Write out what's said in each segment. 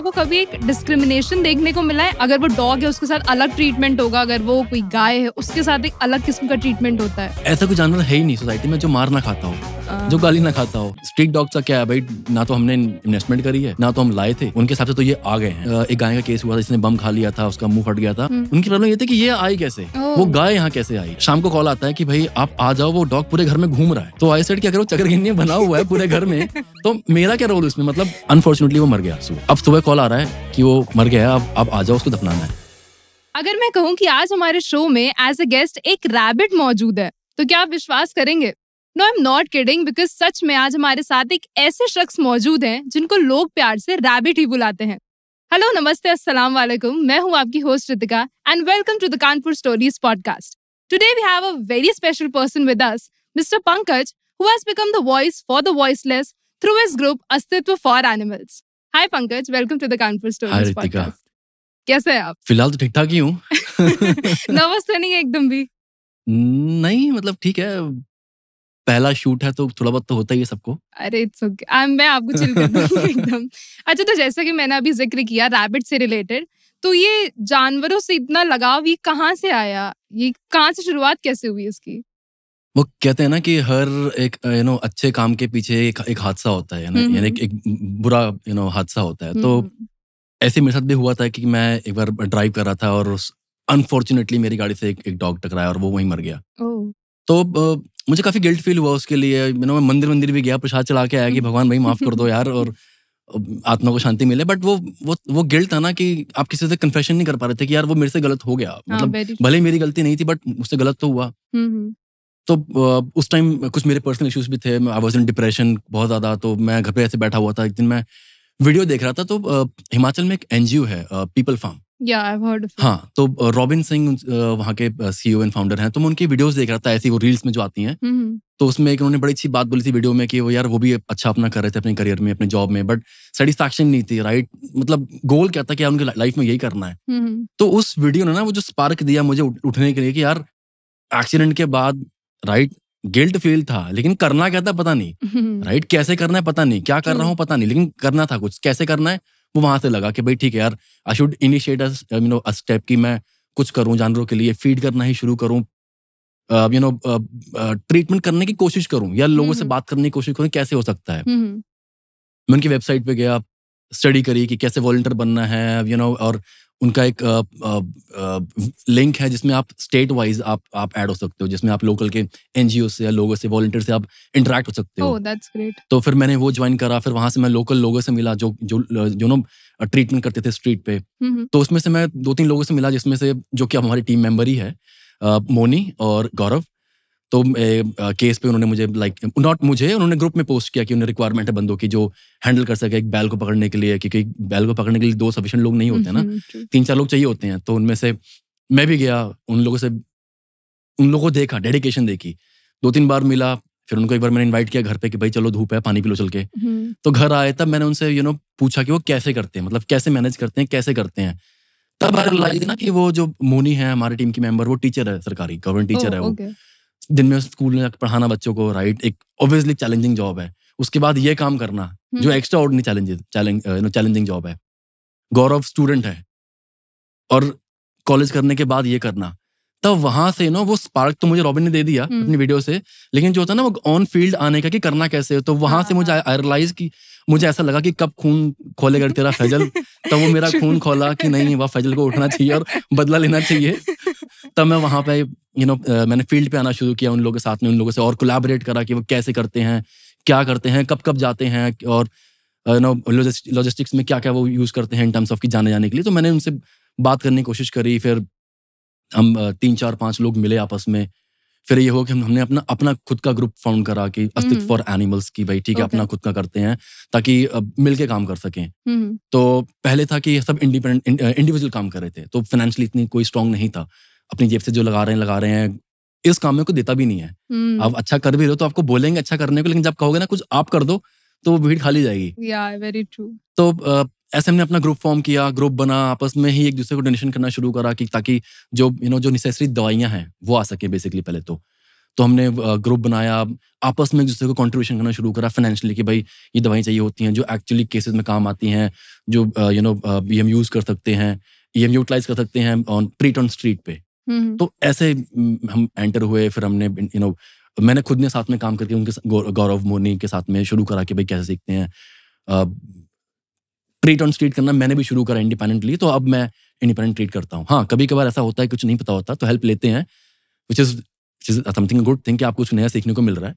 आपको कभी एक डिस्क्रिमिनेशन देखने को मिला है? अगर वो डॉग है उसके साथ अलग ट्रीटमेंट होगा, अगर वो कोई गाय है उसके साथ एक अलग किस्म का ट्रीटमेंट होता है? ऐसा कोई जानवर है ही नहीं सोसाइटी में जो मार ना खाता हो, जो गाली ना खाता हो। स्ट्रीट डॉग का क्या है भाई, ना तो हमने इन्वेस्टमेंट करी है, ना तो हम लाए थे, उनके हिसाब से तो ये आ गए हैं। एक गाय का केस हुआ था, इसने बम खा लिया था, उसका मुंह फट गया था। उनकी प्रॉब्लम ये थी कि ये आई कैसे, वो गाय यहाँ कैसे आई। शाम को कॉल आता है कि भाई आप आ जाओ, वो डॉग पूरे घर में घूम रहा है। तो आई सेड कि अगर वो चक्कर बना हुआ है पूरे घर में तो मेरा क्या रोल उसमें। मतलब अनफॉर्चुनेटली वो मर गया। अब सुबह कॉल आ रहा है कि वो मर गया है, अब आ जाओ, उसको दफनाना है। अगर मैं कहूँ कि आज हमारे शो में एज अ गेस्ट एक रैबिट मौजूद है, तो क्या आप विश्वास करेंगे? No, I am not kidding, because सच में आज हमारे साथ एक ऐसे शख्स मौजूद हैं जिनको लोग प्यार से रैबिट ही बुलाते हैं। हेलो, नमस्ते, अस्सलाम वालेकुम। मैं हूँ आपकी host Ritika and welcome to the Kanpur stories podcast. Today we have a very special person with us, mister Pankaj, who has become the voice for the voiceless through his group अस्तित्व for animals. Hi Pankaj, welcome to the Kanpur Stories podcast. कैसे हैं आप? फिलहाल तो ठीक ठाक ही हूँ। Nervous तो नहीं है एकदम भी? नहीं, मतलब ठीक है, पहला शूट है तो थोड़ा बहुत तो होता ही है सबको। अरे इट्स ओके, मैं आपको चिल कर दूंगी एकदम। अच्छा, तो जैसा कि मैंने अभी जिक्र किया रैबिट से रिलेटेड, तो ये जानवरों से इतना लगाव ये कहाँ से आया? ये कहाँ से शुरुआत कैसे हुई इसकी? वो कहते हैं ना कि हर एक अच्छे काम के पीछे एक हादसा होता है ना, यानी एक बुरा हादसा होता है। तो ऐसे मेरे साथ भी हुआ था कि मैं एक बार ड्राइव कर रहा था और अनफॉर्चुनेटली मेरी गाड़ी से एक डॉग टकराया और वो वहीं मर गया। तो मुझे काफी गिल्ट फील हुआ उसके लिए। मैं मंदिर भी गया, प्रसाद चला के आया कि भगवान भाई माफ कर दो यार और आत्मा को शांति मिले। बट वो गिल्ट था ना कि आप किसी से कन्फेशन नहीं कर पा रहे थे कि यार वो मेरे से गलत हो गया। मतलब भले ही मेरी गलती नहीं थी बट मुझसे गलत तो हुआ। तो उस टाइम कुछ मेरे पर्सनल इश्यूज भी थे, आई वाज इन डिप्रेशन बहुत ज़्यादा। तो मैं घर पे ऐसे बैठा हुआ था, एक दिन मैं वीडियो देख रहा था। तो हिमाचल में एक एनजीओ है पीपल फार्म। हाँ, तो रॉबिन सिंह वहाँ के सीईओ एंड फाउंडर हैं। तो मैं उनकी वीडियोस देख रहा था, ऐसी वो रील्स में जो आती हैं। तो उसमें एक उन्होंने बड़ी अच्छी बात बोली थी वीडियो में कि वो यार वो भी अच्छा अपना कर रहे थे अपने करियर में, अपने जॉब में, बट सेटिस्फैक्शन नहीं थी। राइट, मतलब गोल क्या था कि उनकी लाइफ में यही करना है। तो उस वीडियो ने ना वो जो स्पार्क दिया मुझे उठने के लिए कि यार एक्सीडेंट के बाद राइट गिल्ट फील था, लेकिन करना क्या था पता नहीं। राइट, कैसे करना है पता नहीं, क्या कर रहा हूँ पता नहीं, लेकिन करना था कुछ। कैसे करना है वो वहां से लगा कि भाई ठीक है यार, I should initiate a step कि मैं कुछ करूं जानवरों के लिए, फीड करना ही शुरू करूं, ट्रीटमेंट करने की कोशिश करूं या लोगों से बात करने की कोशिश करूं कैसे हो सकता है। मैं उनकी वेबसाइट पे गया, स्टडी करी कि कैसे वॉलंटियर बनना है, और उनका एक लिंक है जिसमें आप स्टेट वाइज आप ऐड हो सकते हो, जिसमें आप लोकल के एनजीओ से या लोगों से, वॉलंटियर से आप इंटरेक्ट हो सकते हो। That's great. तो फिर मैंने वो ज्वाइन करा। फिर वहां से मैं लोकल लोगों से मिला जो जो जो नो ट्रीटमेंट करते थे स्ट्रीट पे। तो उसमें से मैं 2-3 लोगों से मिला, जिसमें से जो कि अब हमारी टीम मेंबर ही है, मोनी और गौरव। तो केस पे उन्होंने मुझे उन्होंने ग्रुप में पोस्ट किया कि उन्हें रिक्वायरमेंट है बंदों की जो हैंडल कर सके एक बैल को पकड़ने के लिए, क्योंकि बैल को पकड़ने के लिए 2 सफिशिएंट लोग नहीं होते ना, 3-4 लोग चाहिए होते हैं। तो उनमें से मैं भी गया, उन लोगों को देखा, डेडिकेशन देखी, 2-3 बार मिला। फिर उनको एक बार मैंने इनवाइट किया घर पे कि भाई चलो धूप है, पानी पी लो चल के। तो घर आए तब मैंने उनसे पूछा कि वो कैसे करते हैं, मतलब कैसे मैनेज करते हैं, कैसे करते हैं। तब आई रियलाइज ना कि वो जो मोनी है हमारी टीम की मेंबर, वो टीचर है, सरकारी गवर्नमेंट टीचर है। वो दिन में स्कूल में पढ़ाना बच्चों को, राइट, एक ऑब्वियसली चैलेंजिंग जॉब है। उसके बाद ये काम करना जो एक्स्ट्रा ऑर्डिनरी चैलेंजिंग जॉब है। गौरव स्टूडेंट है और कॉलेज करने के बाद ये करना। तब वहां से वो स्पार्क तो मुझे रॉबिन ने दे दिया अपनी वीडियो से, लेकिन जो होता है ना वो ऑन फील्ड आने का कि करना कैसे है। तो वहां से मुझे आई रियलाइज कि मुझे ऐसा लगा कि कब खून खोलेगा तेरा फैजल। तब वो मेरा खून खोला कि नहीं, वह फैजल को उठना चाहिए और बदला लेना चाहिए। तब मैं वहां पे मैंने फील्ड पे आना शुरू किया, उन लोगों के साथ में, उन लोगों से और कोलैबोरेट करा कि वो कैसे करते हैं, क्या करते हैं, कब कब जाते हैं और लॉजिस्टिक्स में क्या क्या वो यूज करते हैं इन टर्म्स ऑफ कि जाने के लिए। तो मैंने उनसे बात करने की कोशिश करी। फिर हम 3-4-5 लोग मिले आपस में। फिर ये हो कि हमने अपना खुद का ग्रुप फाउंड करा कि अस्तित्व फॉर एनिमल्स की, भाई ठीक है अपना खुद का करते हैं ताकि मिलके काम कर सकें। तो पहले था कि सब इंडिविजुअल काम कर रहे थे, तो फाइनेंशियली इतनी कोई स्ट्रांग नहीं था। अपनी जेब से जो लगा रहे हैं इस काम में कोई देता भी नहीं है। आप अच्छा कर भी रहे हो तो आपको बोलेंगे अच्छा करने को, लेकिन जब कहोगे ना कुछ आप कर दो तो वो भीड़ खाली जाएगी। Very true. तो ऐसे हमने अपना ग्रुप फॉर्म किया, ग्रुप बना, आपस में ही एक दूसरे को डोनेशन करना शुरू करा कि ताकि जो जो नेसेसरी दवाइयां हैं वो आ सके बेसिकली पहले। तो हमने ग्रुप बनाया, आपस में एक दूसरे को कंट्रीब्यूशन करना शुरू करा फाइनेंशियली कि भाई ये दवाएं चाहिए होती हैं जो एक्चुअली केसेस में काम आती हैं, जो ये हम यूज़ कर सकते हैं, ये हम यूटिलाइज कर सकते हैं ऑन ट्रीट ऑन स्ट्रीट पे। तो ऐसे हम एंटर हुए, फिर हमने मैंने खुद ने साथ में काम करके उनके गौरव मोनी के साथ में शुरू करा कि भाई कैसे सीखते हैं। ट्रीट ऑन स्ट्रीट करना मैंने भी शुरू करा इंडिपेंडेंटली, तो अब मैं इंडिपेंडेंट ट्रीट करता हूँ। हाँ, कभी कभार ऐसा होता है कुछ नहीं पता होता तो हेल्प लेते हैं, which is something good thing कि आपको कुछ नया सीखने को मिल रहा है।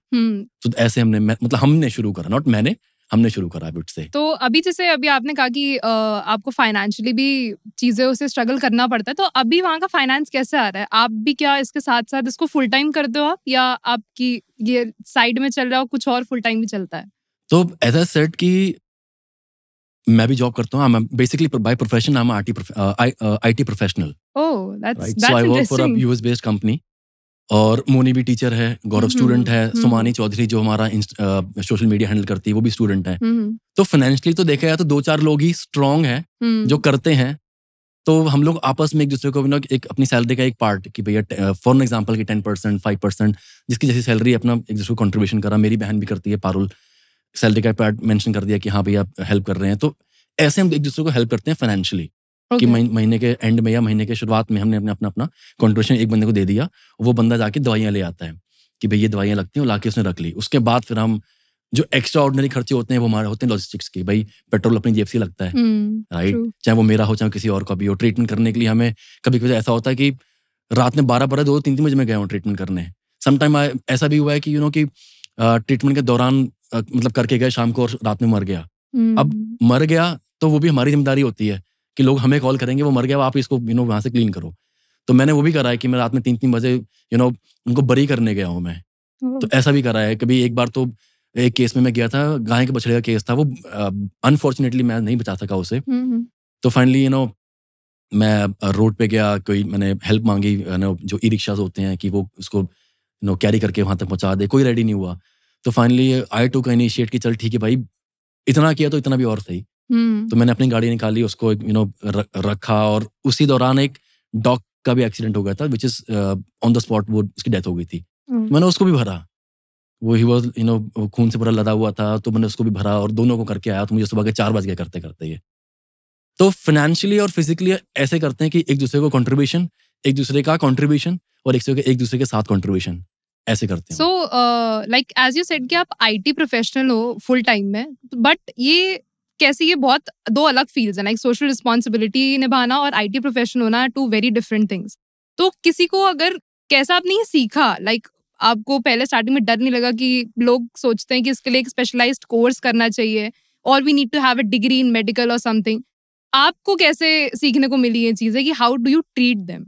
तो ऐसे हमने शुरू करा, नॉट मैंने, हमने शुरू करा विट से। तो अभी जैसे अभी आपने कहा कि आपको फाइनेंशियली भी चीजें से स्ट्रगल करना पड़ता है, तो अभी वहाँ का फाइनेंस कैसे आ रहा है? आप भी क्या इसके साथ साथ इसको फुल टाइम करते हो आप, या आपकी ये साइड में चल रहा हो कुछ और फुल टाइम भी चलता है? तो एज आई सेड कि मैं भी जॉब करता हूँ, basically by profession I am IT professional. Oh, that's so I work for a US based company, और मोनी भी टीचर है, गौरव स्टूडेंट है, सुमानी चौधरी जो हमारा सोशल मीडिया हैंडल करती है वो भी स्टूडेंट है। तो फाइनेंशियली तो देखा जाए तो 2-4 लोग ही स्ट्रांग है जो करते हैं। तो हम लोग आपस में एक दूसरे को एक अपनी सैलरी का एक पार्ट कि भैया फॉर एग्जांपल कि 10% 5% जिसकी जैसी सैलरी अपना एक दूसरे को कंट्रीब्यूशन करा। मेरी बहन भी करती है, पारुल, सैलरी का पार्ट मेंशन कर दिया कि हाँ भैया हेल्प कर रहे हैं। तो ऐसे हम एक दूसरे को हेल्प करते हैं फाइनेंशियली कि महीने के एंड में या महीने के शुरुआत में हमने अपना कंट्रीब्यूशन एक बंदे को दे दिया, वो बंदा जाके दवाइयाँ ले आता है कि भाई ये दवाइयाँ लगती हैं, लाके उसने रख ली। उसके बाद फिर हम जो एक्स्ट्रा ऑर्डिनरी खर्चे होते हैं वो हमारे होते हैं लॉजिस्टिक्स के। भाई पेट्रोल अपनी जेब से लगता है, राइट, चाहे वो मेरा हो चाहे किसी और का भी हो। ट्रीटमेंट करने के लिए हमें कभी कभी ऐसा होता है कि रात में 12-12, 2-3 बजे में गया हूँ ट्रीटमेंट करने। समटाइम ऐसा भी हुआ है कि कि ट्रीटमेंट के दौरान मतलब करके गए शाम को और रात में मर गया। अब मर गया तो वो भी हमारी जिम्मेदारी होती है कि लोग हमें कॉल करेंगे वो मर गया, आप इसको वहां से क्लीन करो। तो मैंने वो भी करा है कि मैं रात में 3-3 बजे उनको बरी करने गया हूँ मैं। तो ऐसा भी करा है। कभी एक बार तो एक केस में मैं गया था, गाय के बछड़े का केस था वो, अनफॉर्चुनेटली मैं नहीं बचा सका उसे। तो फाइनली मैं रोड पे गया, मैंने हेल्प मांगी, जो ई रिक्शाज होते हैं कि वो उसको कैरी करके वहां तक पहुंचा दे, कोई रेडी नहीं हुआ। तो फाइनली आई टुक इनिशिएट कि चल ठीक है भाई, इतना किया तो इतना भी और सही। तो मैंने अपनी गाड़ी निकाली, उसको रखा, और उसी दौरान एक डॉग का भी एक्सीडेंट हो गया था, which is on the spot वो उसकी डेथ हो गई थी। मैंने उसको भी भरा, वो ही वाज खून से पूरा लदा हुआ था, तो मैंने उसको भी भरा और दोनों को करके आया। तो मुझे सुबह के 4 बज गए करते करते ये। तो फाइनेंशियली और फिजिकली ऐसे करते हैं कि एक दूसरे को कंट्रीब्यूशन, एक दूसरे का कंट्रीब्यूशन, और एक दूसरे के साथ कंट्रीब्यूशन, ऐसे करते हैं। So like as you said कि आप IT प्रोफेशनल हो फुल टाइम में, बट ये कैसे, ये बहुत दो अलग फील्ड्स हैं, लाइक सोशल रिस्पॉन्सिबिलिटी निभाना और IT प्रोफेशनल होना, टू वेरी डिफरेंट थिंग्स। तो किसी को अगर कैसा आपने ये सीखा, लाइक आपको पहले स्टार्टिंग में डर नहीं लगा कि लोग सोचते हैं कि इसके लिए एक स्पेशलाइज्ड कोर्स करना चाहिए और we need to have a degree in medical और समथिंग, आपको कैसे सीखने को मिली ये चीजें कि how do you treat them?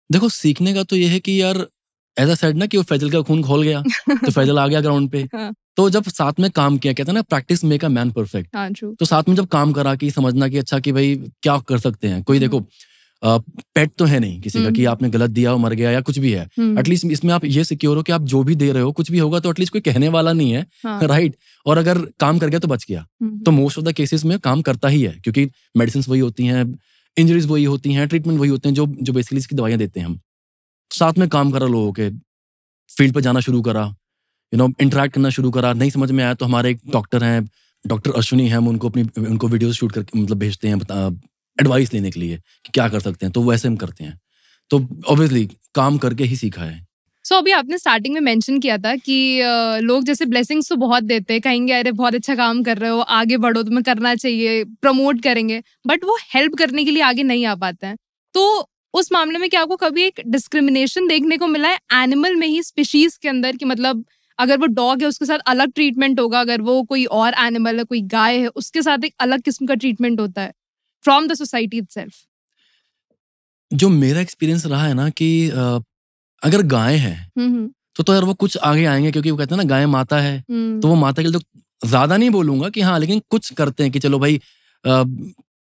देखो, सीखने का तो ये है कि यार ऐसा सेड ना कि वो फैजल का खून खोल गया तो फैजल आ गया ग्राउंड पे। हाँ. तो जब साथ में काम किया, कहते हैं ना practice make a man perfect. हाँ, true. तो साथ में जब काम करा कि समझना कि अच्छा कि भाई क्या कर सकते हैं। कोई देखो पेट तो है नहीं किसी का कि आपने गलत दिया और मर गया या कुछ भी है। एटलीस्ट इसमें आप ये सिक्योर हो कि आप जो भी दे रहे हो, कुछ भी होगा तो एटलीस्ट कोई कहने वाला नहीं है, राइट। और अगर काम कर गया तो बच गया। तो मोस्ट ऑफ द केसेस में काम करता ही है, क्योंकि मेडिसिन वही होती हैं, इंजरीज वही होती हैं, ट्रीटमेंट वही होते हैं जो बेसिकली इसकी दवाइयां देते हैं हम। साथ में काम करा, लोगों के फील्ड पर जाना शुरू करा, इंटरेक्ट करना शुरू करा। नहीं समझ में आया तो हमारे एक डॉक्टर हैं, डॉक्टर अश्विनी हैं, हम उनको वीडियोस शूट करके मतलब भेजते हैं एडवाइस लेने के लिए कि क्या कर सकते हैं। तो वैसे हम करते हैं। तो ऑब्वियसली काम करके ही सीखा है। सो अभी आपने स्टार्टिंग में मेंशन किया था कि लोग जैसे ब्लेसिंग्स तो बहुत देते हैं, कहेंगे अरे बहुत अच्छा काम कर रहे हो, आगे बढ़ो, तुम्हें करना चाहिए, प्रमोट करेंगे, बट वो हेल्प करने के लिए आगे नहीं आ पाते हैं। तो उस मामले में क्या आपको कभी एक डिस्क्रिमिनेशन देखने को मिला है एनिमल में ही, स्पीशीज के अंदर, कि मतलब अगर वो डॉग है उसके साथ अलग ट्रीटमेंट होगा, अगर वो कोई और एनिमल है, कोई गाय है, उसके साथ एक अलग किस्म का ट्रीटमेंट होता है फ्रॉम द सोसाइटी इटसेल्फ? जो मेरा एक्सपीरियंस रहा है ना कि अगर गाय है तो यार वो कुछ आगे आएंगे, क्योंकि वो कहते हैं ना गाय माता है। तो वो माता के लिए तो ज्यादा नहीं बोलूंगा कि हाँ, लेकिन कुछ करते हैं कि चलो भाई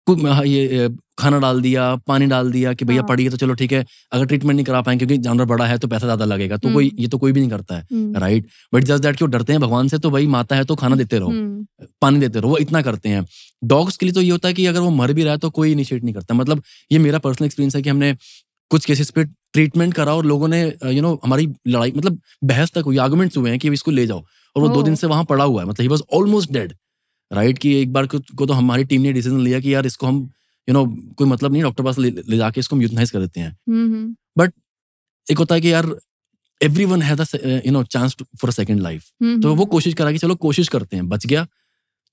ये खाना डाल दिया, पानी डाल दिया कि भैया पड़ी है तो चलो ठीक है। अगर ट्रीटमेंट नहीं करा पाएंगे क्योंकि जानवर बड़ा है तो पैसा ज्यादा लगेगा, तो कोई भी नहीं करता है, राइट। बट जस्ट दैट कि वो डरते हैं भगवान से, तो भाई माता है तो खाना देते रहो, पानी देते रहो, वो इतना करते हैं। डॉग्स के लिए तो ये होता है कि अगर वो मर भी रहा है तो कोई इनिशिएट नहीं करता। मतलब ये मेरा पर्सनल एक्सपीरियंस है कि हमने कुछ केसेस पे ट्रीटमेंट करा और लोगों ने हमारी लड़ाई मतलब बहस तक हुई, आर्गुमेंट्स हुए हैं कि इसको ले जाओ, और वो 2 दिन से वहां पड़ा हुआ है, मतलब he was almost dead, right. कि एक बार को तो हमारी टीम ने डिसीजन लिया कि यार इसको हम कोई मतलब नहीं, डॉक्टर पास ले जाके इसको हम यूथनाइज कर देते हैं। बट एक होता है कि यार everyone has a chance for a second life, तो वो कोशिश करा कि चलो कोशिश करते हैं, बच गया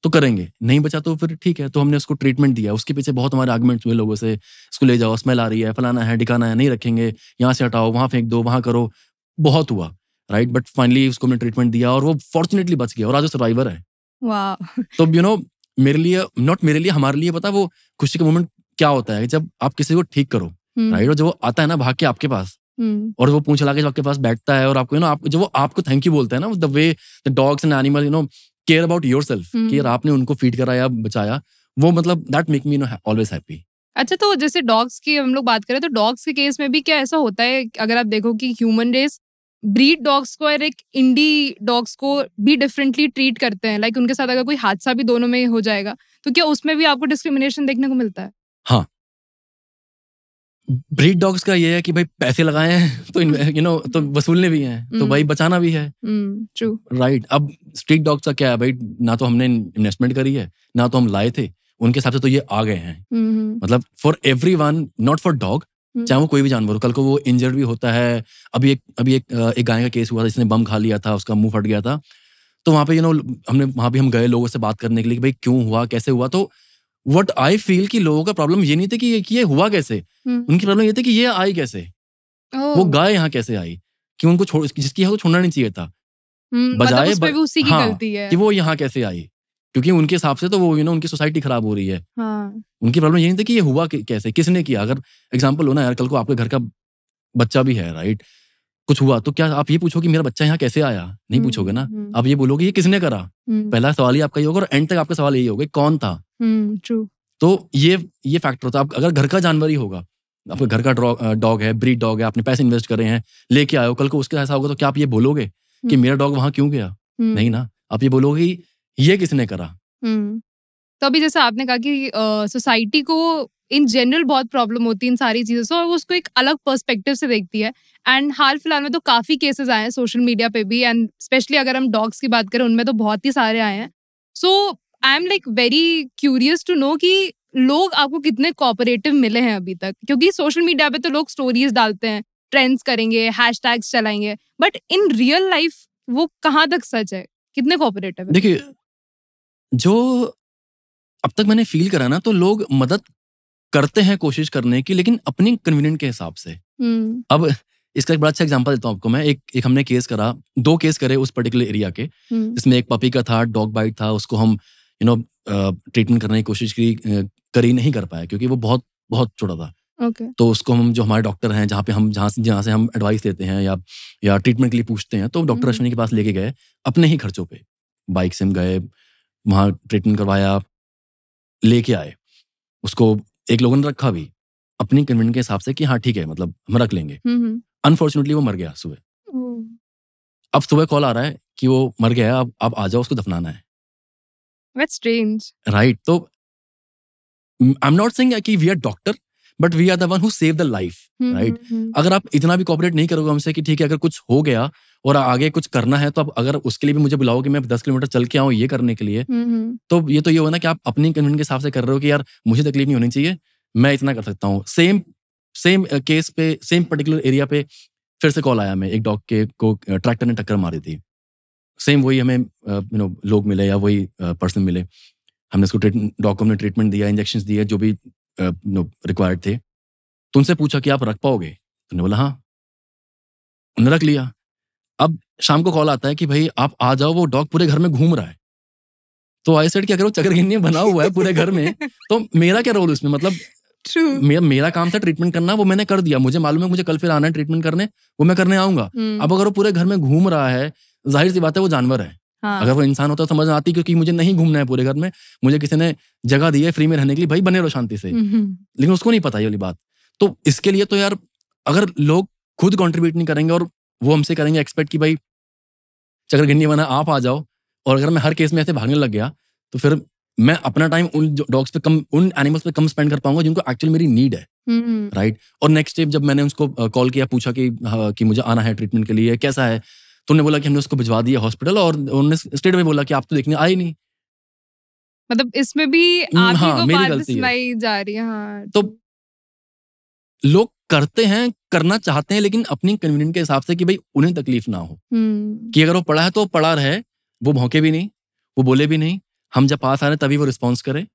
तो करेंगे, नहीं बचा तो फिर ठीक है। तो हमने उसको ट्रीटमेंट दिया, उसके पीछे बहुत हमारे आर्गुमेंट्स हुए लोगों से, इसको ले जाओ, स्मेल आ रही है, फलाना है, ढिकाना है, नहीं रखेंगे, यहाँ से हटाओ, वहाँ फेंक दो, वहाँ करो, बहुत हुआ, राइट। बट फाइनली उसको हमने ट्रीटमेंट दिया और वो फॉर्चुनेटली बच गया और आज वो सर्वाइवर है। तो मेरे लिए, नॉट मेरे लिए, हमारे लिए पता वो खुशी का मोमेंट क्या होता है जब आप किसी को ठीक करो, राइट। और जब वो आता है ना भाग के आपके पास और वो पूंछ ला के आपके पास बैठता है और आपको जब वो आपको थैंक यू बोलता है ना, the way the dogs and animal care about yourself, कि यार आपने उनको फीड कराया, बचाया, वो मतलब that make me always happy. अच्छा, तो जैसे डॉग्स की हम लोग बात करें तो डॉग्स के केस में भी क्या ऐसा होता है, अगर आप देखो कि ह्यूमन रेस ब्रीड डॉग्स को और एक इंडी डॉग्स को भी डिफरेंटली ट्रीट करते हैं, लाइक उनके साथ अगर कोई हादसा भी दोनों में हो जाएगा तो क्या उसमें भी आपको डिस्क्रिमिनेशन देखने को मिलता है? हाँ, ब्रीड डॉग्स का ये है कि भाई पैसे लगाए हैं तो तो वसूलने भी हैं, तो भाई बचाना भी है, ट्रू, राइट। अब स्ट्रीट डॉग्स का क्या है भाई, ना तो हमने इन्वेस्टमेंट करी है, ना तो हम लाए थे, उनके हिसाब से तो ये आ गए हैं। मतलब for everyone, not for dog, चाहे वो कोई भी जानवर हो, कल को वो इंजर्ड भी होता है। अभी एक गाय का केस हुआ था, इसने बम खा लिया था, उसका मुंह फट गया था, तो वहाँ पे हमने वहाँ भी हम गए लोगों से बात करने के लिए कि भाई क्यों हुआ, कैसे हुआ। तो व्हाट आई फील कि लोगों का प्रॉब्लम ये नहीं था कि ये हुआ कैसे, उनकी प्रॉब्लम ये थी कि ये आई कैसे, वो गाय यहाँ कैसे आई, कि उनको जिसकी है वो छोड़ना नहीं चाहिए था, बजाय उसी की गलती है कि वो यहाँ कैसे आई, क्योंकि उनके हिसाब से तो वो उनकी सोसाइटी खराब हो रही है। उनकी प्रॉब्लम ये नहीं था कि ये हुआ कैसे, किसने किया। अगर एग्जाम्पल हो ना यार, कल को आपके घर का बच्चा भी है, राइट, कुछ हुआ तो क्या आप ये पूछो कि मेरा बच्चा यहाँ कैसे आया, नहीं पूछोगे ना, आप ये बोलोगे ये किसने करा। पहला सवाल ही आपका ये होगा और एंड तक आपका सवाल यही होगा कौन था। ट्रू। तो ये फैक्टर होता है। अगर घर का जानवर ही होगा, आपका घर का डॉग है, ब्रीड डॉग है, आपने पैसे इन्वेस्ट करे हैं, लेके आए हो, कल को उसके ऐसा होगा तो क्या आप ये बोलोगे कि मेरा डॉग वहां क्यों गया? नहीं ना, आप ये बोलोगे ये किसने करा। तो अभी जैसे आपने कहा कि सोसाइटी को इन जनरल बहुत प्रॉब्लम होती है इन सारी चीजों से और वो उसको एक अलग पर्सपेक्टिव से देखती है। एंड हाल फिलहाल में तो काफी केसेस आए हैं सोशल मीडिया पे भी, एंड स्पेशली अगर हम डॉग्स की बात करें उनमें तो बहुत ही सारे आए हैं। So I am like very curious to know कि लोग आपको कितने कोऑपरेटिव मिले हैं अभी तक, क्योंकि सोशल मीडिया पे तो लोग स्टोरीज डालते हैं, ट्रेंड्स करेंगे, हैशटैग्स चलाएंगे, बट इन रियल लाइफ वो कहाँ तक सच है, कितने कोऑपरेटिव है? देखिए, जो अब तक मैंने फील करा ना, तो लोग मदद करते हैं कोशिश करने की, लेकिन अपनी कन्वीनियंट के हिसाब से। अब इसका एक बड़ा अच्छा एग्जांपल देता हूँ आपको मैं। एक हमने केस करा, 2 केस करे उस पर्टिकुलर एरिया के, जिसमें एक पपी का था, डॉग बाइट था, उसको हम ट्रीटमेंट करने की कोशिश करी नहीं कर पाए क्योंकि वो बहुत बहुत छोटा था। तो उसको हम, जो हमारे डॉक्टर हैं, जहाँ से हम एडवाइस देते हैं या ट्रीटमेंट के लिए पूछते हैं, तो डॉक्टर अश्विनी के पास लेके गए अपने ही खर्चों पे, बाइक से हम गए, वहाँ ट्रीटमेंट करवाया, लेके आए उसको। एक लोगों ने रखा भी अपनी कन्वीनियंस के हिसाब से कि हाँ ठीक है, मतलब हम रख लेंगे। अनफॉर्चुनेटली वो मर गया सुबह। अब सुबह कॉल आ रहा है कि वो मर गया, अब आप आ जाओ, उसको दफनाना है। That's strange. राइट। तो आई एम नॉट सेइंग कि we are doctor, but we are the one who save the life, right. अगर आप इतना भी कोऑपरेट नहीं करोगे हमसे कि ठीक है, अगर कुछ हो गया और आगे कुछ करना है, तो आप अगर उसके लिए भी मुझे बुलाओ कि मैं 10 किलोमीटर चल के आऊँ ये करने के लिए, तो ये होगा ना कि आप अपनी कन्वीनियंस के हिसाब से कर रहे हो कि यार मुझे तकलीफ नहीं होनी चाहिए, मैं इतना कर सकता हूँ। सेम केस पे, सेम पर्टिकुलर एरिया पे फिर से कॉल आया, मैं एक डॉग को ट्रैक्टर ने टक्कर मारी थी। सेम वही हमें लोग मिले या वही पर्सन मिले, हमने उसको डॉग को हमने ट्रीटमेंट दिया, इंजेक्शंस दिए, जो भी रिक्वायर्ड थे। तो उनसे पूछा कि आप रख पाओगे? उन्होंने बोला हाँ, उन्होंने रख लिया। अब शाम को कॉल आता है कि भाई आप आ जाओ, वो डॉग पूरे घर में घूम रहा है। तो आई सेड कि अगर वो चकरगिन्नी बना हुआ है पूरे घर में, तो मेरा क्या रोल उसमें? मतलब मेरा काम था ट्रीटमेंट करना, वो मैंने कर दिया। मुझे मालूम है मुझे कल फिर आना है ट्रीटमेंट करने, वो मैं करने आऊंगा। अब अगर वो पूरे घर में घूम रहा है, जाहिर सी बात है वो जानवर है। हाँ। अगर वो इंसान होता तो समझ आती, क्योंकि मुझे नहीं घूमना है पूरे घर में, मुझे किसी ने जगह दी है फ्री में रहने के लिए, भाई बने रहो शांति से। लेकिन उसको नहीं पता ये वाली बात। तो इसके लिए तो यार, अगर लोग खुद कंट्रीब्यूट नहीं करेंगे और वो हमसे करेंगे एक्सपेक्ट कि भाई चकरगिन्नी बना आप आ जाओ, और अगर मैं हर केस में ऐसे भागने लग गया, तो फिर मैं अपना टाइम उन डॉग्स पे कम, उन एनिमल्स पे कम स्पेंड कर पाऊंगा जिनको एक्चुअली मेरी नीड है। राइट। और नेक्स्ट स्टेप जब मैंने उसको कॉल किया, पूछा कि मुझे आना है ट्रीटमेंट के लिए, कैसा है, तो उन्होंने बोला कि हमने उसको भिजवा दिया हॉस्पिटल, और उन्होंने स्ट्रेट में बोला कि आप तो देखने आए नहीं। मतलब इसमें भी आप ही को मेरी बात गलती है। सुनाई जा रही है। हाँ, तो लोग करते हैं, करना चाहते हैं, लेकिन अपनी कन्वीनियंस के हिसाब से कि भाई उन्हें तकलीफ ना हो, कि अगर वो पढ़ा है तो पढ़ा रहे, वो भौंके भी नहीं, वो बोले भी नहीं, हम जब पास आ रहे तभी वो रिस्पॉन्स करे।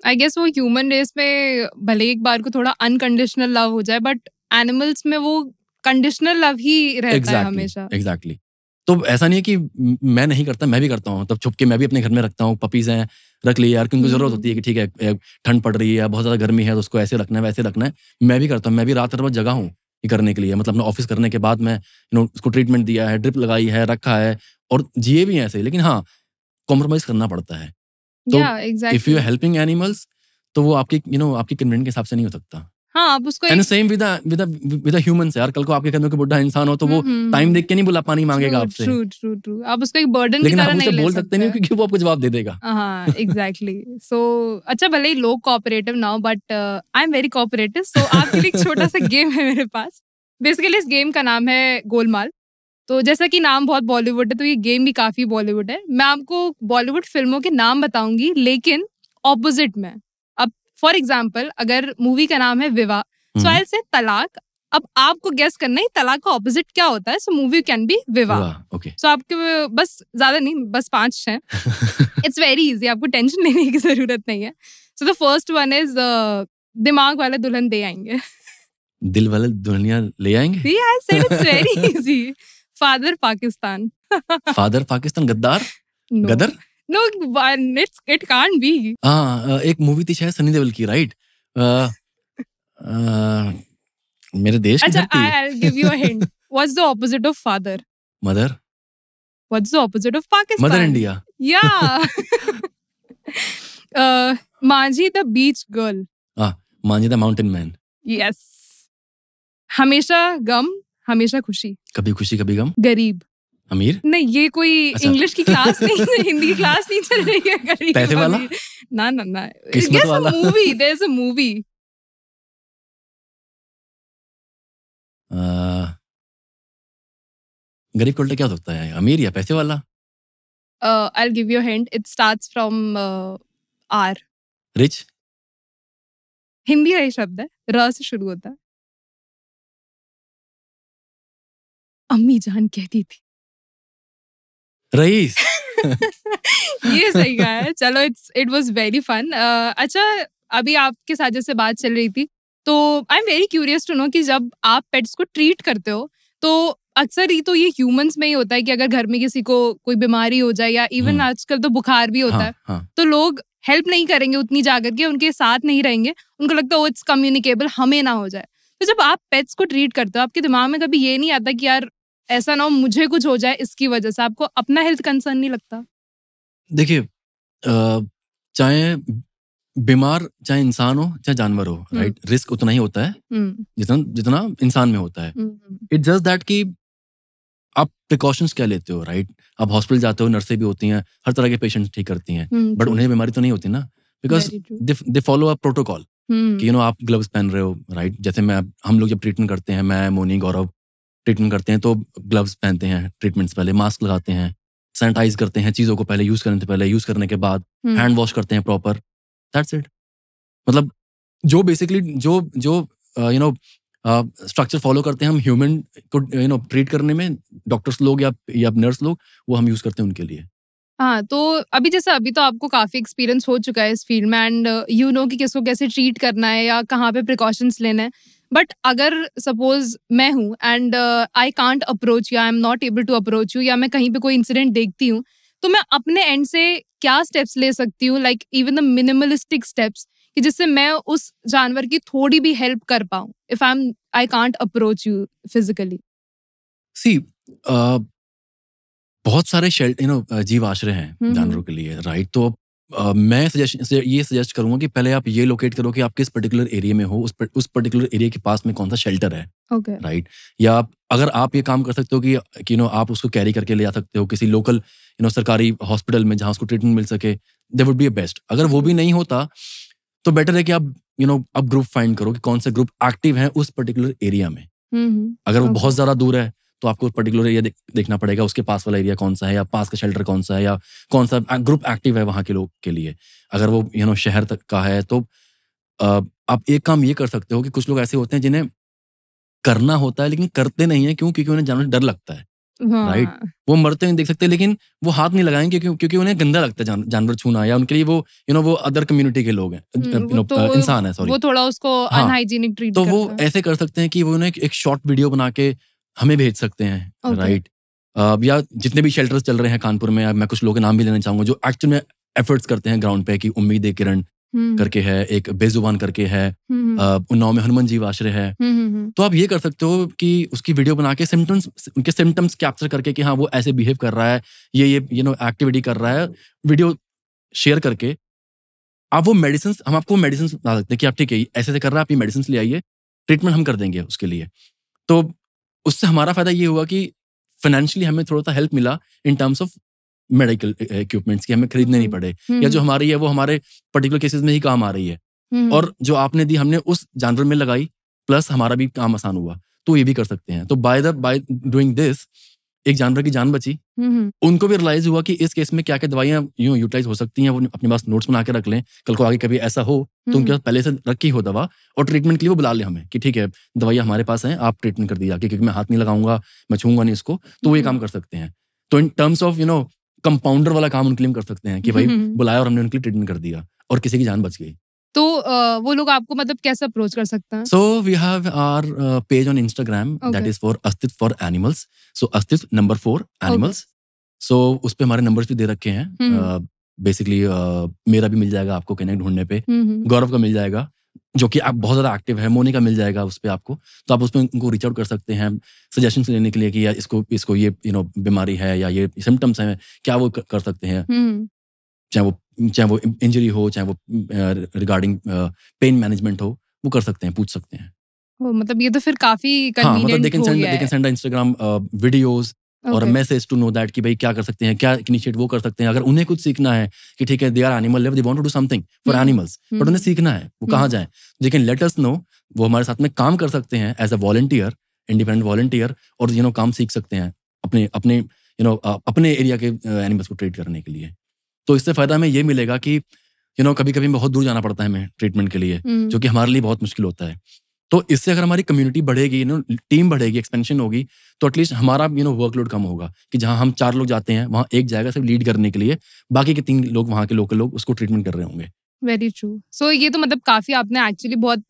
आई गेस वो ह्यूमन रेस में भले एक बार को थोड़ा अनकंडीशनल लव हो जाए, बट एनिमल्स में वो कंडीशनल लव ही रहता है हमेशा। एग्जैक्टली। तो ऐसा नहीं है कि मैं नहीं करता, मैं भी करता हूँ, तब छुप के मैं भी अपने घर में रखता हूँ, पपीज हैं रख लिए यार, क्योंकि जरूरत होती है कि ठीक है ठंड पड़ रही है, बहुत ज्यादा गर्मी है, तो उसको ऐसे रखना है, वैसे रखना है। मैं भी करता हूँ, मैं भी रात भर जगह हूँ ये करने के लिए। मतलब अपना ऑफिस करने के बाद मैं उसको ट्रीटमेंट दिया है, ड्रिप लगाई है, रखा है, और जिए भी ऐसे। लेकिन हाँ, कॉम्प्रोमाइज करना पड़ता है। तो if you are helping animals, तो वो आपकी आपकी कन्वीनियंस के हिसाब से नहीं हो सकता। हाँ, आप उसको एंड सेम विद ह्यूमंस यार, कल को आपके घर में कोई बुढ़ा इंसान हो तो वो टाइम देख के नहीं बोला पानी मांगेगा आपसे। ट्रू। आप उसको एक बर्डन की तरह नहीं ले सकते। लेकिन आप उसे बोल सकते नहीं, क्योंकि वो आपको जवाब दे देगा। हाँ, एग्जैक्टली। सो अच्छा, भले ही लोग कोऑपरेटिव ना हो, but I am very cooperative. So आपके लिए एक छोटा सा गेम है मेरे पास। बेसिकली इस गेम का नाम है गोलमाल। तो जैसा कि नाम बहुत बॉलीवुड है, तो ये गेम भी काफी बॉलीवुड है। मैं आपको बॉलीवुड फिल्मों के नाम बताऊंगी, लेकिन ऑपोजिट में। अब फॉर एग्जाम्पल, अगर मूवी का नाम है विवाह, सो आई विल से तलाक। अब आपको गेस करना है तलाक का ऑपोजिट क्या होता है। सो मूवी कैन बी विवाह। सो आपके बस ज्यादा नहीं, बस 5 हैं। इट्स वेरी इजी, आपको टेंशन लेने की जरूरत नहीं है। So the first one is दिमाग वाले दुल्हन दे आएंगे। दिल वाले दुल्हनिया ले आएंगे। See, I said it's very easy. Father Pakistan. Father Pakistan गद्दार। No. Gadar. No, it can't be. हाँ, एक मूवी थी शायद सनी देओल की, राइट? मेरे देश की धरती। I'll give you a hint. What's the opposite of father? Mother. What's the opposite of Pakistan? Mother India. Yeah. Manjhi the beach girl. Manjhi the mountain man. Yes. हमेशा गम, हमेशा खुशी। कभी खुशी कभी गम। गरीब। अमीर। नहीं, ये कोई इंग्लिश की क्लास नहीं है, हिंदी की क्लास नहीं चल रही है। गरीब पैसे वाला। ना। किस्मत वाला। Movie, there's a movie. गरीब का उल्टा क्या हो सकता है? अमीर या पैसे वाला? I'll give you a hint. It starts from R. Rich. Hindi का ही शब्द है, र से शुरू होता है। अम्मी जान कहती थी। रईस। ये सही कहा है। चलो, इट वाज वेरी फन। अच्छा, अभी आपके साथ जैसे बात चल रही थी, तो I am very curious to know कि जब आप पेट्स को ट्रीट करते हो, तो अक्सर ही तो ये ह्यूमंस में ही होता है कि अगर घर में किसी को कोई बीमारी हो जाए, या इवन आजकल तो बुखार भी होता है, तो लोग हेल्प नहीं करेंगे उतनी जाकर के, उनके साथ नहीं रहेंगे। उनको लगता है इट्स कम्युनिकेबल, हमें ना हो जाए। तो जब आप पेट्स को ट्रीट करते हो, आपके दिमाग में कभी ये नहीं आता कि यार ऐसा ना हो मुझे कुछ हो जाए इसकी वजह से? आपको अपना हेल्थ कंसर्न नहीं लगता? देखिए, चाहे बीमार चाहे इंसान हो चाहे जानवर हो, राइट, रिस्क उतना ही होता है जितना इंसान में होता है। इट्स जस्ट दैट कि आप प्रिकॉशंस क्या लेते हो, राइट? आप हॉस्पिटल जाते हो, नर्सें भी होती हैं, हर तरह के पेशेंट्स ठीक करती हैं, बट उन्हें बीमारी तो नहीं होती ना, because they follow a protocol कि आप ग्लव्स पहन रहे हो, राइट? जैसे हम लोग जब ट्रीटमेंट करते हैं, मैं, मोनी, गौरव ट्रीटमेंट करते हैं, तो ग्लव्स पहनते हैं ट्रीटमेंट से पहले, मास्क लगाते हैं, सैनिटाइज करते हैं चीज़ों को पहले, यूज़ करने से पहले, यूज़ करने के बाद हैंड वॉश करते हैं प्रॉपर। That's it. मतलब जो बेसिकली जो स्ट्रक्चर फॉलो करते हैं हम ह्यूमन को ट्रीट करने में, डॉक्टर्स लोग या नर्स लोग, वो हम यूज़ करते हैं उनके लिए। हाँ, तो अभी तो आपको काफी एक्सपीरियंस हो चुका है इस फील्ड में, एंड यू नो कि किसको कैसे ट्रीट करना है या कहाँ पे प्रिकॉशंस लेना है। बट अगर सपोज मैं हूँ and I can't approach you, I am not able to approach you, या मैं कहीं पे कोई इंसिडेंट देखती हूँ, तो मैं अपने एंड से क्या स्टेप्स ले सकती हूँ, like even the minimalistic steps, कि जिससे मैं उस जानवर की थोड़ी भी हेल्प कर पाऊँ, if I can't approach you physically? See, बहुत सारे जीव आश्रय हैं जानवरों के लिए, राइट? तो मैं ये सजेस्ट करूंगा कि पहले आप ये लोकेट करो कि आप किस पर्टिकुलर एरिया में हो, उस पर्टिकुलर एरिया के पास में कौन सा शेल्टर है, राइट? या अगर आप ये काम कर सकते हो कि आप उसको कैरी करके ले जा सकते हो किसी लोकल सरकारी हॉस्पिटल में जहाँ उसको ट्रीटमेंट मिल सके, दैट वुड बी बेस्ट। अगर वो भी नहीं होता तो बेटर है कि आप अब ग्रुप फाइंड करो कि कौन सा ग्रुप एक्टिव है उस पर्टिकुलर एरिया में। अगर वो बहुत ज्यादा दूर है तो आपको पर्टिकुलर एरिया देखना पड़ेगा, उसके पास वाला एरिया कौन सा है, या पास का शेल्टर कौन सा है, या कौन सा ग्रुप एक्टिव है वहाँ के लोग के लिए। अगर वो शहर तक का है तो आप एक काम ये कर सकते हो कि कुछ लोग ऐसे होते हैं जिन्हें करना होता है लेकिन करते नहीं है, क्योंकि उन्हें जानवर डर लगता है। राइट, वो मरते हुए देख सकते हैं लेकिन वो हाथ नहीं लगाएंगे क्योंकि उन्हें गंदा लगता है जानवर छूना, या उनके लिए वो वो अदर कम्युनिटी के लोग हैं, इंसान है, सॉरी, वो थोड़ा उसको अनहाइजीनिक ट्रीट तो वो ऐसे कर सकते हैं कि वो उन्हें एक शॉर्ट वीडियो बना के हमें भेज सकते हैं। राइट, या जितने भी शेल्टर्स चल रहे हैं कानपुर में, मैं कुछ लोगों के नाम भी लेना चाहूंगा जो एक्चुअल में एफर्ट्स करते हैं ग्राउंड पे, कि उम्मीद ए किरण करके है, एक बेजुबान करके है, उन्नाव में हनुमान जीव आश्रय है। तो आप ये कर सकते हो कि उसकी वीडियो बना के उनके सिम्टम्स कैप्चर करके कि हाँ वो ऐसे बिहेव कर रहा है, ये एक्टिविटी कर रहा है, वीडियो शेयर करके आप वो मेडिसिन, हम आपको मेडिसिन बता सकते हैं कि आप ठीक है ऐसे कर रहा है, आप ये मेडिसिन ले आइए, ट्रीटमेंट हम कर देंगे उसके लिए। तो उससे हमारा फायदा ये हुआ कि फाइनेंशियली हमें थोड़ा सा हेल्प मिला इन टर्म्स ऑफ मेडिकल इक्विपमेंट्स की, हमें खरीदने नहीं पड़े, या जो हमारी है वो हमारे पर्टिकुलर केसेस में ही काम आ रही है, और जो आपने दी हमने उस जानवर में लगाई, प्लस हमारा भी काम आसान हुआ। तो ये भी कर सकते हैं। तो बाय डूइंग दिस एक जानवर की जान बची, उनको भी रियलाइज हुआ कि इस केस में क्या क्या दवाइयां यूटिलाइज हो सकती हैं, वो अपने पास नोट्स बना के रख लें, कल को आगे कभी ऐसा हो तो उनके पास पहले से रखी हो दवा, और ट्रीटमेंट के लिए वो बुला ले हमें कि ठीक है दवाइयां हमारे पास हैं, आप ट्रीटमेंट कर दीजिए, क्योंकि मैं हाथ नहीं लगाऊंगा, मैं छूंगा नहीं इसको, तो वो ये काम कर सकते हैं। तो इन टर्म्स ऑफ कंपाउंडर वाला काम उनके लिए कर सकते हैं कि भाई बुलाया और हमने उनके लिए ट्रीटमेंट कर दिया और किसी की जान बच गई। तो वो लोग आपको मतलब कैसे अप्रोच कर सकते हैं? So we have our page on Instagram that is for अस्तित्व for animals. So अस्तित्व number 4 animals. So उस पे हमारे नंबर्स भी दे रखे हैं। बेसिकली मेरा भी मिल जाएगा आपको कनेक्ट ढूंढने पे, गौरव का मिल जाएगा जो कि आप बहुत ज्यादा एक्टिव है, मोनी का मिल जाएगा उस पे आपको, तो आप उसमें उनको रीच आउट कर सकते हैं सजेशंस लेने के लिए कि यार इसको ये बीमारी है या ये सिम्टम्स हैं, क्या वो कर सकते हैं, चाहे वो इंजरी हो, चाहे वो रिगार्डिंग पेन मैनेजमेंट हो, वो कर सकते हैं, पूछ सकते हैं। मतलब ये तो फिर काफी कन्वीनियंट हो गया है। They can send Instagram videos और मैसेज टू नो दैट कि भाई क्या कर सकते हैं, क्या इनिशिएट वो कर सकते हैं। अगर उन्हें कुछ सीखना है कि ठीक है they are animal lover, they want to do something for animals, but उन्हें सीखना है, वो कहाँ जाएं, they can let us know, वो हमारे साथ में काम कर सकते हैं as a volunteer, independent volunteer, और काम सीख सकते हैं अपने एरिया के एनिमल्स को ट्रीट करने के लिए। तो इससे फायदा हमें ये मिलेगा कि कभी कभी बहुत दूर जाना पड़ता है हमें ट्रीटमेंट के लिए, जो कि हमारे लिए बहुत मुश्किल होता है। तो इससे अगर हमारी कम्युनिटी बढ़ेगी, टीम बढ़ेगी, एक्सपेंशन होगी, तो एटलीस्ट हमारा वर्कलोड कम होगा, कि जहां हम 4 लोग जाते हैं वहां एक जाएगा सिर्फ लीड करने के लिए, बाकी के 3 लोग वहां के लोकल लोग उसको ट्रीटमेंट कर रहे होंगे। Very true. सो ये तो मतलब काफी आपने एक्चुअली बहुत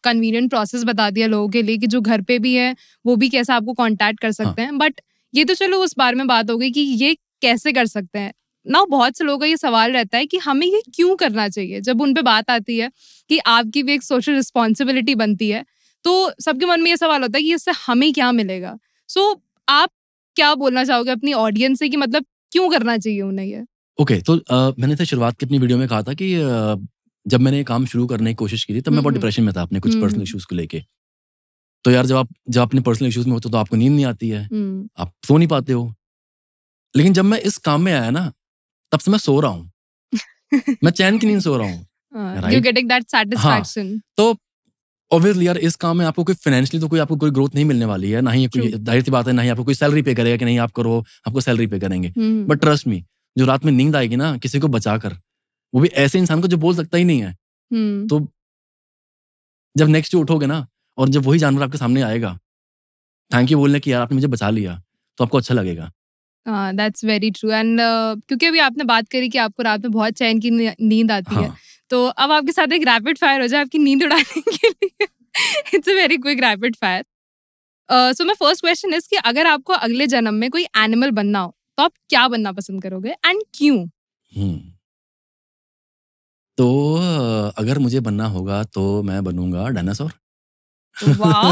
कन्वीनियंट प्रोसेस बता दिया लोगों के लिए कि जो घर पे भी है वो भी कैसे आपको कांटेक्ट कर सकते हैं। बट ये तो चलो उस बारे में बात हो गई कि ये कैसे कर सकते हैं ना। बहुत से लोगों का ये सवाल रहता है कि हमें ये क्यों करना चाहिए। जब उन पे बात आती है कि आपकी भी एक सोशल रिस्पॉन्सिबिलिटी बनती है, तो सबके मन में ये सवाल होता है कि इससे हमें क्या मिलेगा। सो आप क्या बोलना चाहोगे अपनी ऑडियंस से कि मतलब क्यों करना चाहिए उन्हें ये? ओके, तो मैंने तो शुरुआत की अपनी वीडियो में कहा था कि जब मैंने काम शुरू करने की कोशिश की थी तब मैं बहुत डिप्रेशन में था अपने कुछ पर्सनल इश्यूज को लेके। तो यार जब अपने पर्सनल इश्यूज में होते हो तो आपको नींद नहीं आती है, आप सो नहीं पाते हो। लेकिन जब मैं इस काम में आया ना, तब से मैं सो रहा हूँ मैं चैन की नींद सो रहा हूँ। You're getting that satisfaction. तो ऑब्वियसली यार इस काम में आपको कोई फाइनेंशियली तो कोई आपको कोई ग्रोथ नहीं मिलने वाली है, ना ही कोई, जाहिर सी बात है, ना ही आपको कोई सैलरी पे करेगा कि नहीं आप करो, आपको सैलरी पे करेंगे। बट ट्रस्ट मी, जो रात में नींद आएगी ना किसी को बचाकर, वो भी ऐसे इंसान को जो बोल सकता ही नहीं है, तो जब नेक्स्ट डे उठोगे ना और जब वही जानवर आपके सामने आएगा थैंक यू बोलने की यार आपने मुझे बचा लिया, तो आपको अच्छा लगेगा। That's very true. एंड क्योंकि अभी आपने बात करी कि आपको रात में बहुत चैन की नींद आती है, तो अब आपके साथ एक रैपिड फायर हो जाए आपकी नींद उड़ाने के लिए। It's a very quick rapid fire. So my first question is कि अगर आपको अगले जन्म में कोई एनिमल बनना हो तो आप क्या बनना पसंद करोगे एंड क्यों? तो अगर मुझे बनना होगा तो मैं बनूंगा dinosaur. Wow.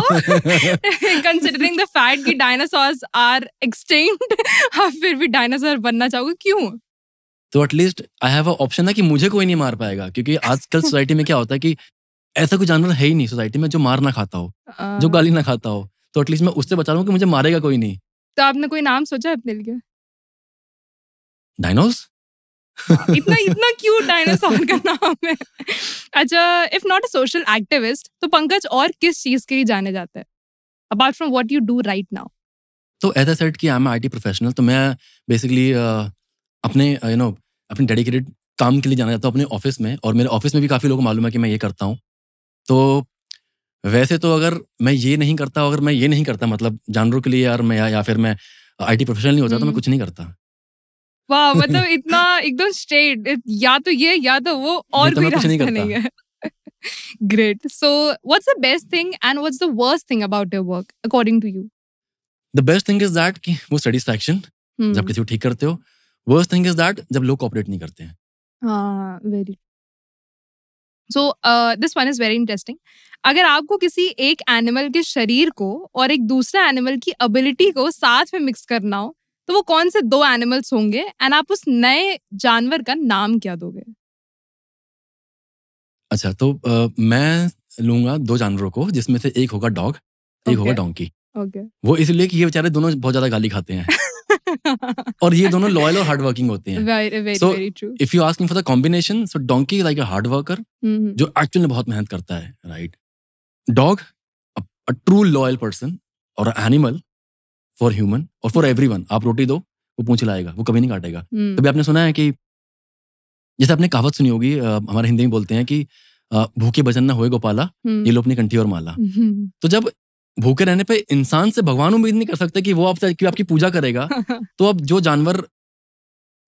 Considering the fact कि dinosaurs are extinct, आप फिर भी डायनासोर बनना चाहोगे, क्यों? तो at least I have a option है कि मुझे कोई नहीं मार पाएगा, क्योंकि आजकल सोसाइटी में क्या होता है कि ऐसा कोई जानवर है ही नहीं सोसाइटी में जो मार ना खाता हो, जो गाली ना खाता हो, तो एटलीस्ट मैं उससे बचा लूं कि मुझे मारेगा कोई नहीं। तो आपने कोई नाम सोचा अपने लिए? डायनोस। इतना इतना क्यूट डायनासोर का नाम है। अच्छा, if not a social activist तो पंकज और किस चीज के लिए जाने जाते हैं apart from what you do right now? तो एज आई सेड कि आई एम IT प्रोफेशनल, तो मैं बेसिकली अपने अपने डेडिकेटेड काम के लिए जाना चाहता हूँ अपने ऑफिस में, और मेरे ऑफिस में भी काफ़ी लोगों को मालूम है कि मैं ये करता हूँ। तो वैसे तो अगर मैं ये नहीं करता मतलब जानवरों के लिए यार, मैं या फिर मैं IT प्रोफेशनल नहीं होता तो मैं कुछ नहीं करता। वाह, मतलब इतना एकदम स्ट्रेट, या तो ये या तो वो, और तो कोई मैं कुछ नहीं रास्ता करता। नहीं है। Great. So what's the best thing and what's the worst thing about your work according to you? The best thing is that कि वो सेटिस्फैक्शन जब किसी को ठीक करते हो। वर्स्ट थिंग इज दैट जब लोग कोऑपरेट नहीं करते हैं। हाँ, very. So this one is very interesting. अगर आपको किसी एक एनिमल के शरीर को और एक दूसरा एनिमल की एबिलिटी को साथ में मिक्स करना हो तो वो कौन से दो एनिमल्स होंगे एंड आप उस नए जानवर का नाम क्या दोगे? अच्छा, तो मैं लूंगा 2 जानवरों को, जिसमें से एक होगा डॉग, एक होगा ओके, डोंकी। ओके। वो इसलिए कि ये बेचारे दोनों बहुत ज़्यादा गाली खाते हैं और ये दोनों लॉयल और हार्ड वर्किंग होते हैं। Very very so very true. If you asking for the combination, so donkey is like a hard worker जो एक्चुअली में बहुत मेहनत करता है, right? Dog a true loyal person और एनिमल फॉर ह्यूमन और फॉर एवरीवन। आप रोटी दो, वो पूंछ लाएगा, वो कभी नहीं काटेगा। कभी आपने सुना है कि जैसे आपने कहावत सुनी होगी, हमारे हिंदी में बोलते हैं कि भूखे भजन न होए गोपाला, ये लो अपनी कंठी और माला। तो जब भूखे रहने पे इंसान से भगवान उम्मीद नहीं कर सकते कि वो आपकी पूजा करेगा, तो अब जो जानवर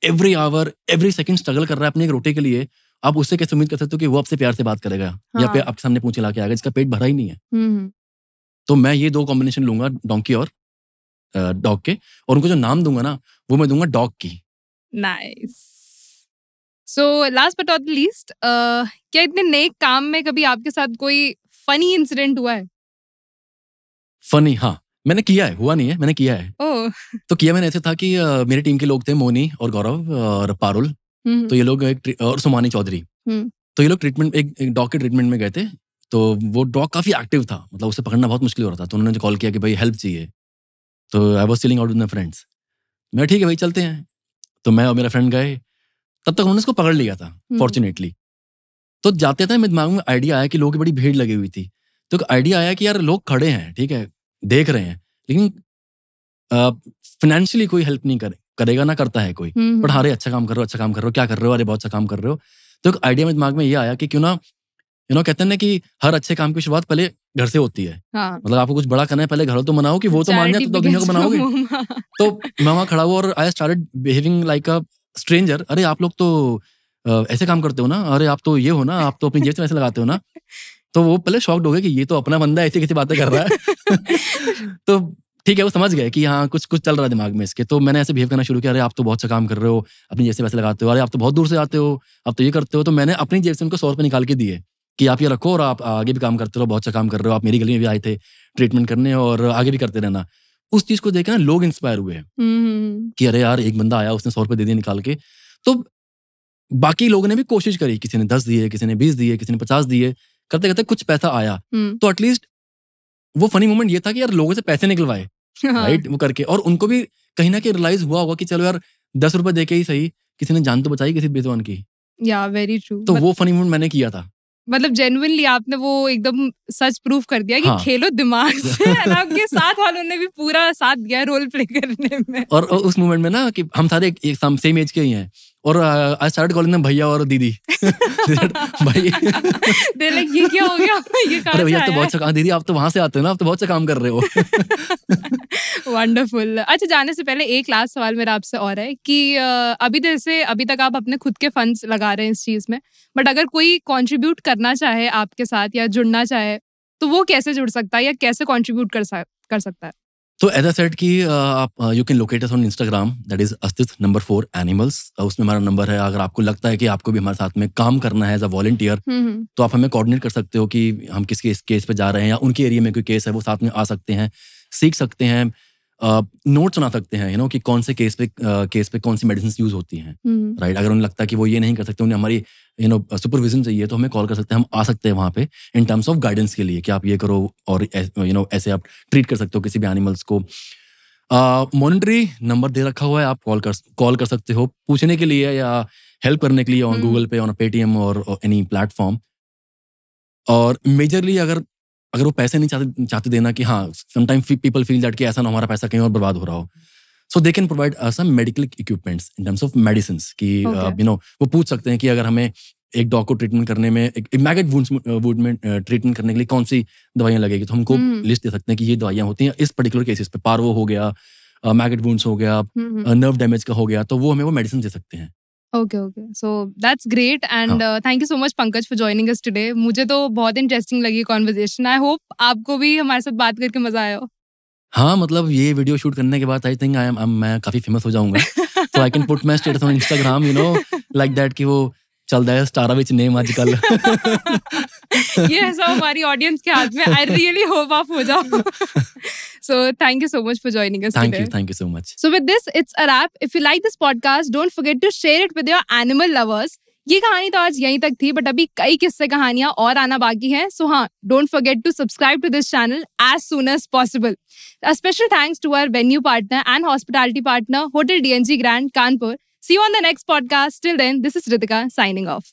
every hour every second struggle कर रहा है अपनी एक रोटी के लिए, आप उससे कैसे उम्मीद कर सकते हो कि वो आपसे प्यार से बात करेगा या फिर आपके सामने पूंछ ला के आएगा जिसका पेट भरा ही नहीं है? तो मैं ये 2 कॉम्बिनेशन लूंगा, डोंकी और डॉग के, और उनको जो नाम दूंगा ना, वो मैं दूंगा डॉग की। Nice. So last but not least, क्या इतने नेक काम में कभी आपके साथ कोई फनी इंसिडेंट हुआ है? फनी, हाँ, मैंने किया है, हुआ नहीं है, मैंने किया है। ओह। तो किया मैंने ऐसे था कि मेरी टीम के लोग थे, मोनी और गौरव और पारुल। तो ये लोग और सुमानी चौधरी। तो ये लोग ट्रीटमेंट, एक डॉग के ट्रीटमेंट में गए थे। तो वो डॉग काफी एक्टिव था, मतलब उसे पकड़ना बहुत मुश्किल हो रहा था। तो उन्होंने कॉल किया कि भाई हेल्प चाहिए। तो I was chilling out with my friends. मैं ठीक है भाई, चलते हैं। तो मैं और मेरा फ्रेंड गए। तब तक उन्होंने इसको पकड़ लिया था फॉर्चुनेटली। तो जाते थे, मेरे दिमाग में आइडिया आया कि लोगों की बड़ी भीड़ लगी हुई थी। तो एक आइडिया आया कि यार लोग खड़े हैं, ठीक है, देख रहे हैं, लेकिन फाइनेंशियली कोई हेल्प नहीं करेगा ना करता है कोई। बट हाँ, अरे अच्छा काम कर रहे हो, अच्छा काम कर रहे हो, क्या कर रहे हो, अरे बहुत अच्छा काम कर रहे हो। तो एक आइडिया मेरे दिमाग में ये आया कि क्यों ना, कहते हैं ना कि हर अच्छे काम की शुरुआत पहले घर से होती है। हाँ। मतलब आपको कुछ बड़ा करना है, पहले घर तो मनाओ कि वो तो मान जाए, तो दुनिया को बनाओगे। तो मैं वहां खड़ा हुआ और I started behaving like a stranger. अरे आप लोग तो ऐसे काम करते हो ना, अरे आप तो ये हो ना, आप तो अपनी जेब से ऐसे लगाते हो ना। तो वो पहले शॉक्ड हो गए कि ये तो अपना बंदा ऐसी कैसी बातें कर रहा है। तो ठीक है, वो समझ गए कि हाँ कुछ कुछ चल रहा है दिमाग में इसके। तो मैंने ऐसे बिहेव करना शुरू किया, अरे आप तो बहुत अच्छा काम कर रहे हो, अपनी जेब से पैसे लगाते हो, अरे आप तो बहुत दूर से आते हो, आप तो ये करते हो। तो मैंने अपनी जेब से उनको 100 रुपये निकाल के दिए कि आप ये रखो और आप आगे भी काम करते रहो, बहुत अच्छा काम कर रहे हो, आप मेरी गली में भी आए थे ट्रीटमेंट करने और आगे भी करते रहना। उस चीज को देख ना लोग इंस्पायर हुए कि अरे यार एक बंदा आया, उसने 100 रुपये दे दिए निकाल के। तो बाकी लोगों ने भी कोशिश करी, किसी ने 10 दिए, किसी ने 20 दिए, किसी ने 50 दिए, करते करते कुछ पैसा आया। तो एटलीस्ट वो फनी मोमेंट ये था कि यार लोगों से पैसे निकलवाए, राइट, वो करके। और उनको भी कहीं ना कहीं रियलाइज हुआ होगा कि चलो यार 10 रुपए देके ही सही, किसी ने जान तो बचाई किसी बेजुबान की। या वेरी ट्रू। तो वो फनी मोमेंट मैंने किया था। मतलब जेन्युइनली आपने वो एकदम सच प्रूफ कर दिया कि हाँ। खेलो दिमाग से। और आपके साथ वालों ने भी पूरा साथ दिया रोल प्ले करने में। और उस मोमेंट में ना कि हम सारे एक सेम एज के ही हैं, और आई स्टार्ट कॉलिंग देम भैया और दीदी। भाई दे लाइक ये क्या हो गया, ये कहां अरे से भैया आया तो बहुत अच्छा काम, दीदी आप तो वहां से आते हो ना, आप तो बहुत अच्छा काम कर रहे हो। वंडरफुल। अच्छा, जाने से पहले एक लास्ट सवाल मेरा आपसे और है कि अभी तक आप अपने खुद के फंड्स लगा रहे हैं इस चीज में, बट अगर कोई कंट्रीब्यूट करना चाहे आपके साथ या जुड़ना चाहे तो वो कैसे जुड़ सकता है या कैसे कंट्रीब्यूट कर सकता है? तो एज आई सेड कि आप you can locate us on Instagram, that is अस्तित्व नंबर 4 एनिमल्स। उसमें हमारा नंबर है। अगर आपको लगता है कि आपको भी हमारे साथ में काम करना है एज अ वॉलंटियर, तो आप हमें कोऑर्डिनेट कर सकते हो कि हम किस केस पे जा रहे हैं, या उनके एरिया में कोई केस है वो साथ में आ सकते हैं, सीख सकते हैं, नोट सुना सकते हैं, कि कौन से केस पे कौन सी मेडिसिन यूज होती हैं, राइट। अगर उन्हें लगता है कि वो ये नहीं कर सकते, उन्हें हमारी सुपरविजन चाहिए, तो हमें कॉल कर सकते हैं, हम आ सकते हैं वहाँ पे इन टर्म्स ऑफ गाइडेंस के लिए कि आप ये करो, और ऐसे आप ट्रीट कर सकते हो किसी भी एनिमल्स को। मॉनिटरी नंबर दे रखा हुआ है, आप कॉल कर सकते हो पूछने के लिए, या हेल्प करने के लिए ऑन गूगल पे, ऑन पेटीएम और एनी प्लेटफॉर्म। और मेजरली अगर वो पैसे नहीं चाहते देना कि हाँ, समटाइम पीपल फील दैट कि ऐसा ना हमारा पैसा कहीं और बर्बाद हो रहा हो, so they can provide some medical equipments in terms of medicines कि वो पूछ सकते हैं कि अगर हमें एक डॉग को ट्रीटमेंट करने में, एक मैगेट वुंड में ट्रीटमेंट करने के लिए कौन सी दवाइयाँ लगेगी, तो हमको लिस्ट दे सकते हैं कि ये दवाइयाँ होती हैं इस पर्टिकुलर केसेस पे। पार्वो हो गया, मैगेट वुंड्स हो गया, नर्व डैमेज का हो गया, तो वो हमें वो मेडिसिन दे सकते हैं। Okay. So that's great and thank you so much Pankaj for joining us today. मुझे तो बहुत इंटरेस्टिंग लगी कॉन्वर्सेशन। आई होप आपको भी हमारे साथ बात करके मजा आया हो। हाँ, मतलब ये वीडियो शूट करने के बाद आई थिंक मैं काफी फेमस हो जाऊंगा। So I can put my status on Instagram, you know, like that कि वो चलता है स्टारा विच नेम आजकल। ये सब हमारी ऑडियंस के हाथ में। आई रियली होप आप हो जाओ। So thank you so much for joining us today. Thank you so much. So with this, it's a wrap. If you like this podcast, don't forget to share it with your animal lovers. ये कहानी तो आज यहीं तक थी, but अभी कई किस्से कहानियां और आना बाकी हैं। So हाँ, don't forget to subscribe to this channel as soon as possible. A special thanks to our venue partner and hospitality partner, Hotel DNG Grand, Kanpur. See you on the next podcast. Till then, this is Ritika signing off.